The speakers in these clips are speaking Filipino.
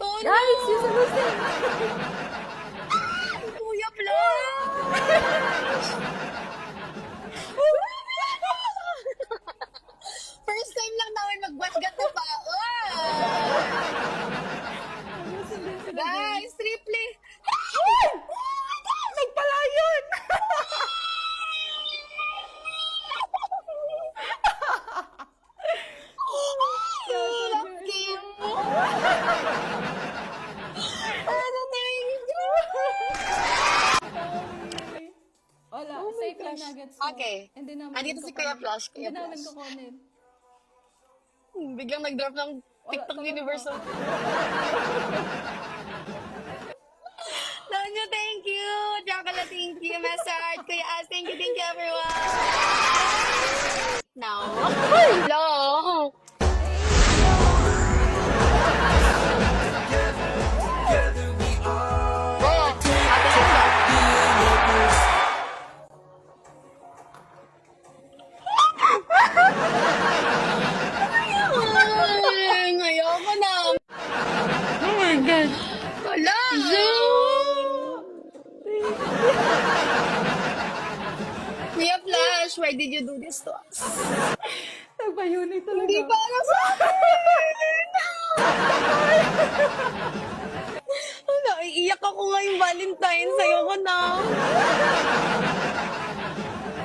Oh no! Guys, yung salusin! Kuya Blanche! First time lang namin mag-watchgat na pa. Guys, triple. Nagpalayon! Lucky mo. Ano na Wala, Oh my safe yung gosh. nuggets mo. Okay. Hindi namin Andito si Kuya Flash. Hindi Kuya namin Flash. kukunin. Biglang nag-drop ng TikTok talaga. Universal. Tonyo, thank you. Chocolate, thank you. Massage, Kuya As, thank you everyone. Now. Hello. Oh, Ate Sisa. Ay, ayoko na. Oh my God! Wala. Kuya Flash, why did you do this to us? Nagpa-unit talaga. Hindi para sa akin. Ano, iiyak ako ngayong Valentine's. Ayoko na.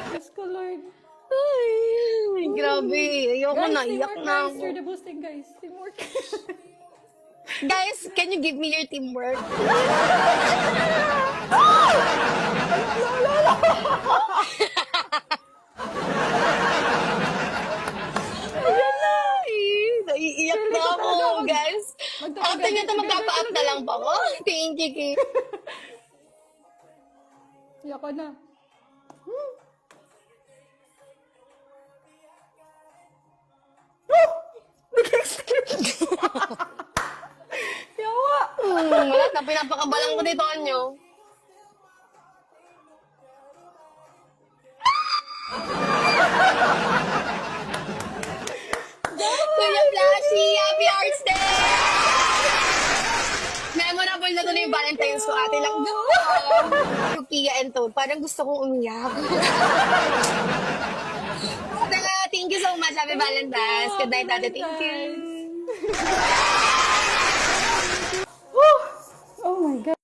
Diyos ko, Lord. Ay, grabe. Ayoko na. Iyak teamwork, na guys. ako. You're the boosting, guys. Teamwork. Guys, can you give me your teamwork? Ayan na. Naiiyak na ako, guys. After nyo ito, magpapa-up na lang po ako. Thank you, Kate. Iyak ko na. Yawa! Wala na, pinapakabalang ko ni Tonyo. Kuya Flashy, happy Hearts Day! Memorable na to na yung Valentine's ko, ate lang. Yung Kia and Toad, parang gusto kong umiyak. Thank you so much, happy Valentine's. Good night, ate. Thank you. Oh my God.